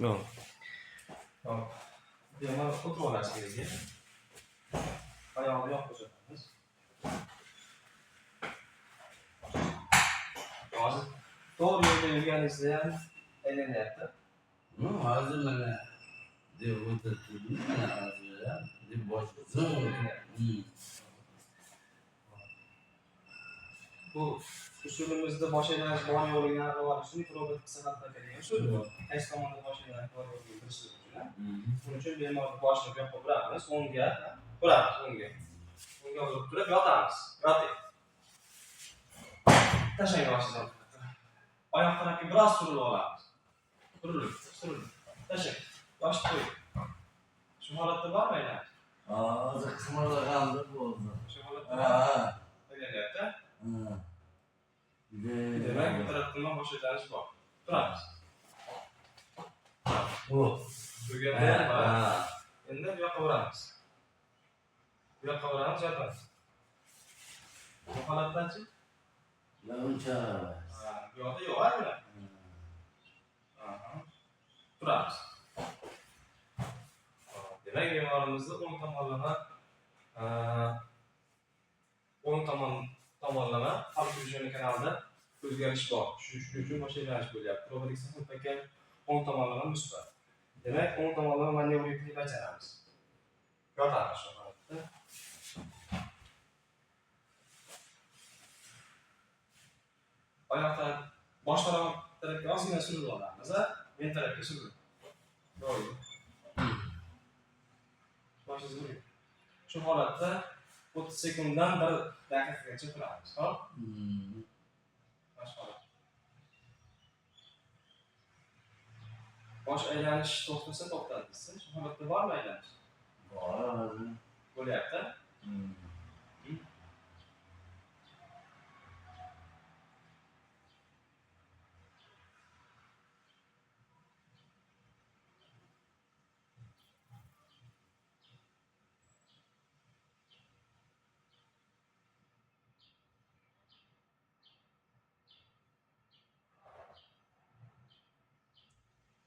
Yok. Hop. Bemor o'tirib olasiz yerga. Oyog'ini yoqib ko'rsatamiz. Hozir to'g'ri yo'lda yurganingizda ham aylanyapti. Hozir mana deb o'tirdim, mana hozir deb boshladim. Bu usulimizda bosh aylanish bor yo'qligini aniqlab olish uchun mikrobat qisqa qiladigan usul bu. Qaysi tomonda bosh aylanish bor yo'qligini bilish uchun. Buning uchun bemorni boshini bu yoqqa buramiz, o'ngga buramiz, o'ngga. O'ngga burib turib yotamiz. Yoting. Tashlang boshidan. Oyoq tarafga biroz surilib olamiz. Surilib. Tashlang. Boshni qo'ying. Shu holatda bormi aylanish? Hozir qimirlaganda bo'ldi. Shu holatda aylanyapti. Demak, bu tarafdan bosh aylanish bor. Turamiz. Bu. Turganda bor. Endi bu yoqqa buramiz. Bu yoqqa buramiz, yotamiz. Bu holatdanchi? Uncha. Bu yoqda yo'q, aynan. Turamiz. Demak, bemorimizni o'ng tomonlama qalb yurishi kanalida o'zgarish bor. Shuning uchun bosh aylanish bo'lyapti. Robotik sahifaka o'ng tomonlama musbat. Demak, o'ng tomonlama manevrini bajaramiz. Yotamiz shu holatda. Oyoqdan bosh tarafga ozgina surib olamiz, men tarafga surib. Doim. Boshingizni buring. Shu holatda 30 sekunddan 1 daqiqagacha turamiz, xo'p? Mashg'ulot. Bosh aylanish to'xtasa to'xtadi desa, shu holatda bormi aylanish? Bor. Bo'lyapti.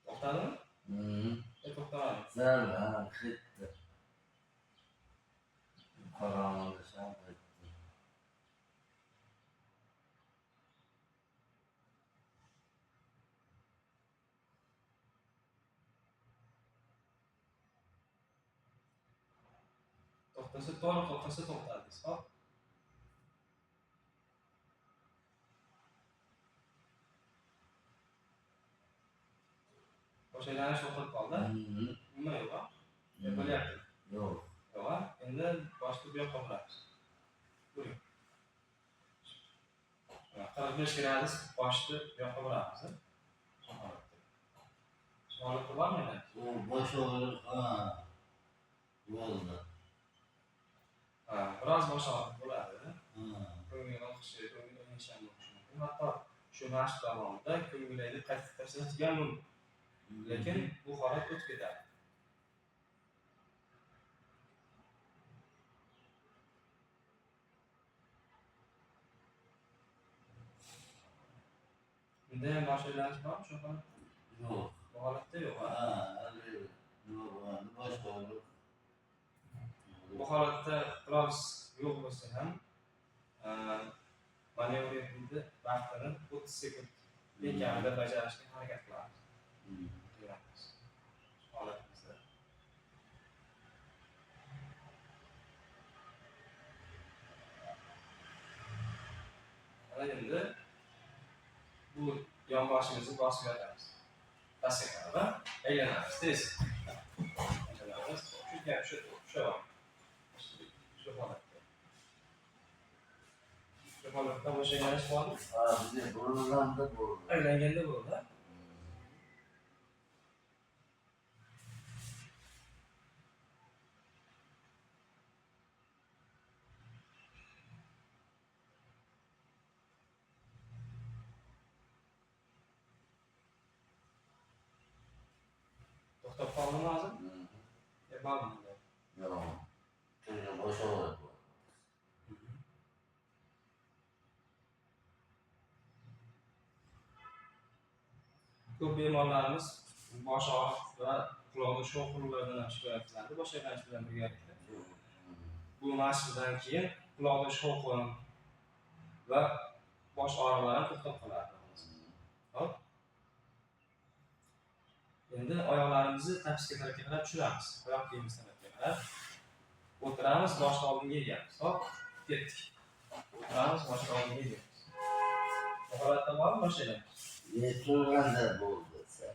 To'xtadimi? To'xtamadi. Sal ketdi. Qorong'ilashib ketdi. To'xtasa to'xtadi, xo'p? Bosh aylanish to'xtab qoldi. Nima yo'q? Bo'lyapti. Yo'q. Yo'q. Endi boshni bu yoqqa buramiz. Buring. 45 gradus boshni bu yoqqa buramiz. Shu holatda. Shu holatda bormi? Bosh og'riq, bo'ldi. Biroz bosh og'riq bo'ladi. Ko'ngil oqishi, ko'ngil o'ynashi ham mumkin. Hatto shu mashq davomida ko'ngilni qaytib tashlash ham mumkin. Lekin bu holat o'tib ketadi. Unda ham bosh aylanish bormi shu holatda? Yo'q. Bu holatda yo'q. Bosh og'riq. Bu holatda biroz yo'q bo'lsa ham manevrini vaqtini 30 sekund kamida bajarishga harakat qilamiz. Holatimizda. Endi bu yonboshimizni bosib yotamiz. Pastga aylanamiz, tez. Aylanamiz. Shu holatda. Shu holatda bosh aylanish bormi? Bizga burunlanda bo'ldi. Aylanganda bo'ldi. To'xtab qoldimi hozir? Bormi? Yo'q. Bosh og'riq. Ko'p bemorlarimiz bosh og'riq va quloqda sho'xurlardan ham shikoyat qiladi. Bosh aylanish bilan birgalikda. Bu mashqdan keyin quloqda sho'qin va bosh og'riqlari ham to'xtab qoladi. Hop. Endi oyoqlarimizni tapishga tarafga qarab tushiramiz. Oyoq kiyimiz tarafga qarab o'tiramiz, boshni oldinga egamiz. Hop, ketdik. O'tiramiz, boshni oldinga egamiz. Bu holatda bormi bosh aylanish? Turganda bo'ldi sen.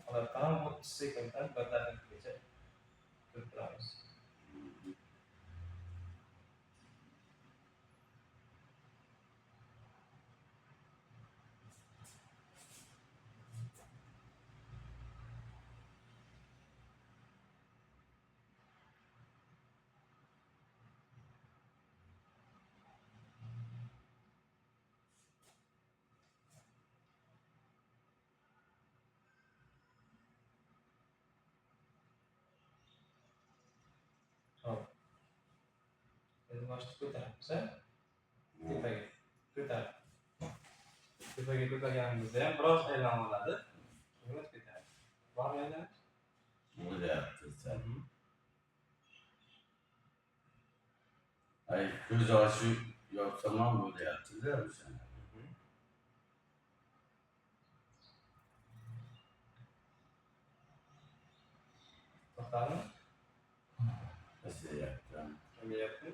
Holatda ham 30 sekunddan 1 daqiqagacha turib turamiz. Hop. Endi boshni ko'taramiz, tepaga ko'tarib. Tepaga ko'targanimizda ham biroz aylanib oladi. Keyin o'tib ketadi. Bormi aylanish? Bo'lyapti sen. Ay, ko'z ochib yotsam ham bo'lyapti-da o'sha. To'xtadimi? Eslayapti. Kelyapti.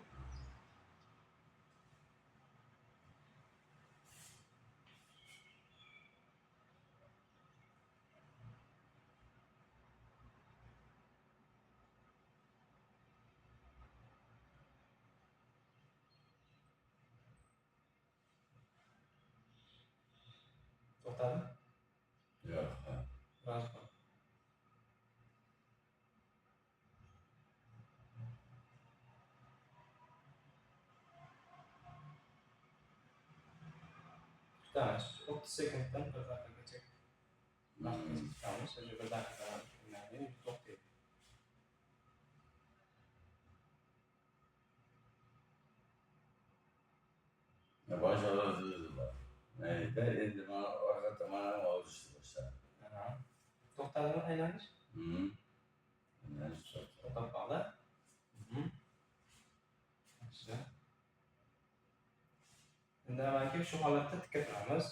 To'xtadimi? Yo'q. Biroz qol. Kutamiz. 30 sekunddan 1 daqiqagacha kutamiz. O'sha 1 daqiqadan keyin to'xtaydi. Bosh og'rig'i bor. Mayda endi mana orqa tomondan og'rishni boshladi. To'xtadimi aylanish? Aylanish To'xtab qoldi. Yaxshi. Endi avvalgi shu holatda tikka turamiz.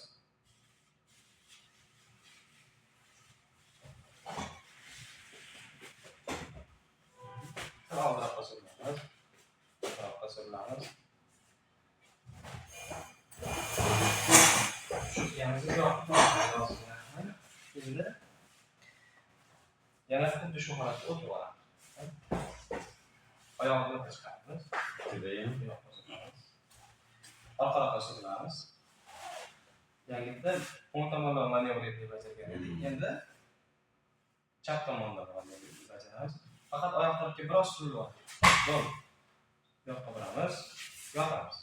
Tarafga surilamiz. Tarafga surilamiz. Yangizni yoqib endi yana xuddi shu holatda o'tirib olamiz. Oyoqni chiqaramiz. kelayim. Orqaroqqa surilamiz. Yangida o'ng tomondan manevr etib bajargan edik. Endi chap tomondan manevr etib bajaramiz. Faqat oyoq tarafga biroz surilib olamiz. Bo'ldi. Yoqqa buramiz, yotamiz.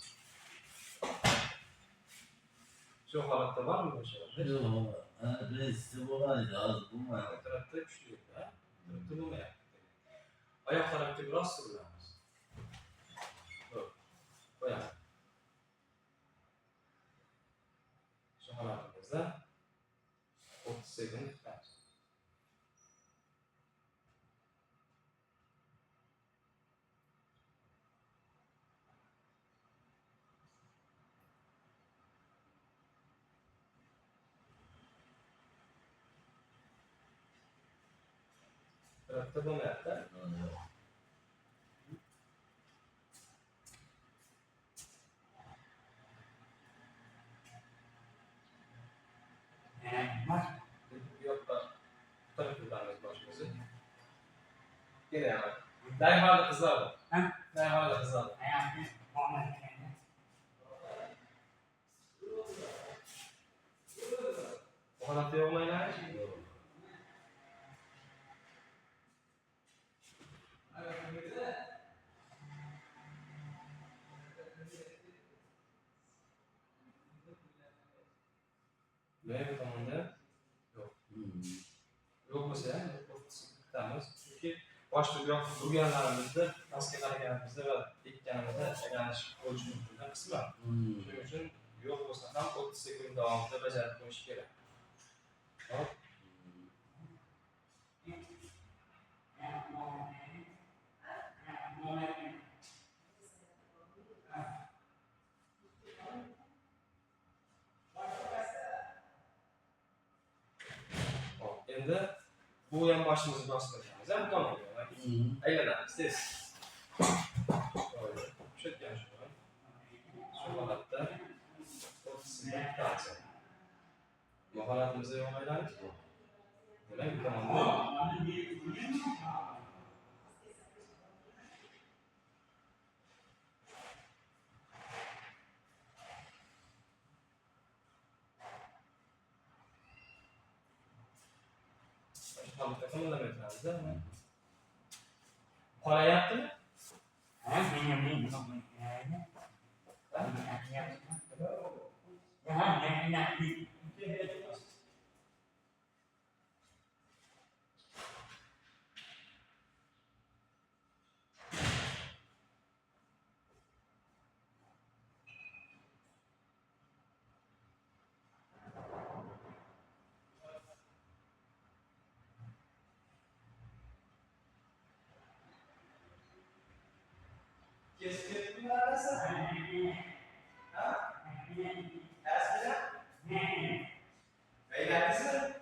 Shu holatda bormi o'sha? Yo'q, birinchisi bo'lmaydi, hozir bo'lmaydi. Bu tarafda kuchli-da. Bu tarafda bo'lmayapti. Oyoq tarafga biroz surilamiz. Qo'yamiz. Shu holatimizda 30 sekund tutamiz. Tarafta bo'lmayapti. Derhal kızardı. Derhal kızardı. O kadar da olmayın ha. Ne bu tamamda? Yok. Yok mesela. Tamam. Çünkü başta bir hafta durganlarimizda, pastga qaraganimizda va tekkanimizda aylanish bo'lishi mumkin qisman. Shuning uchun yo'q bo'lsa ham 30 sekund davomida bajarib qo'yish kerak. Hop. Hop, endi bu ham boshimizni bostiramiz. Ham tomonga. Aylanamiz tez. Tushayotgan shu. Shu holatda 30 sekund kutamiz. Bu holatimizda yo'q aylanib. Demak, bu tomonda holatda qimillamay turamiz. Qolayaptimi? Keskin arası. Ha? Esmira? Beylentisi?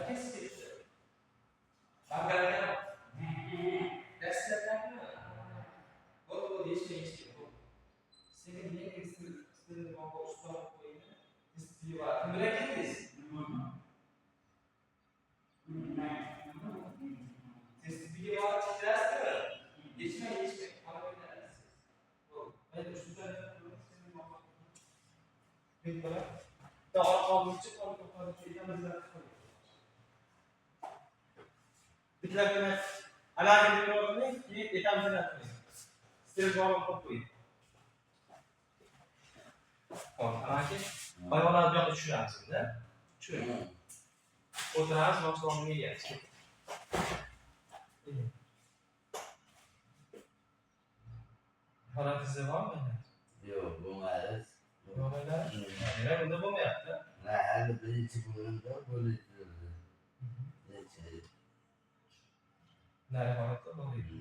Keskin. Bangladeş. Destekler mi? Bu değişik. Senin niye istediğin baba usta koyayım? İstiyor. Merak ediyorsun. Tespiti var çizersin mi? Geçme. Bana böyle ben de şu tarafa senin baba. Bir bana. Daha kalmışçı kaldı şeyden bizden bir dakika alakalı bir oldu ne? Bir etam sen Stil bağlam kopuydu. Anaki hayvanlar bir yoqqa tushiramiz-da. Tushiramiz. O'tiramiz, boshlovni yeyamiz. Holatingizda bormi? Yo'q, bo'lmaydi. Bo'lmaydi. Nima bunda bo'lmayapti? Hali birinchi bo'limda bo'laydi. Nari holatda bo'lmaydi.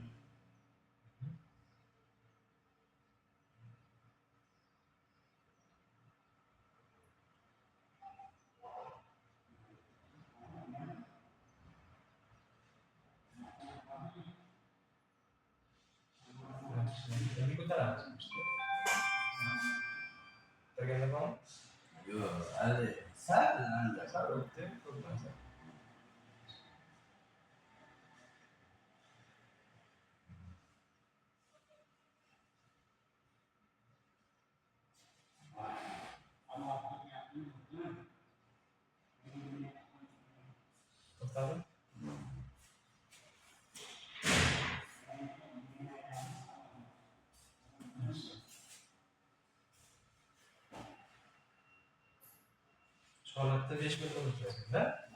Endi ko'taramiz. Ko'targanda bormi? Yo'q, hali sal anda. Sal o'tdi, ko'rmaysan. To'xtadi. Şu holatda 5 minut o'tirasiz-da.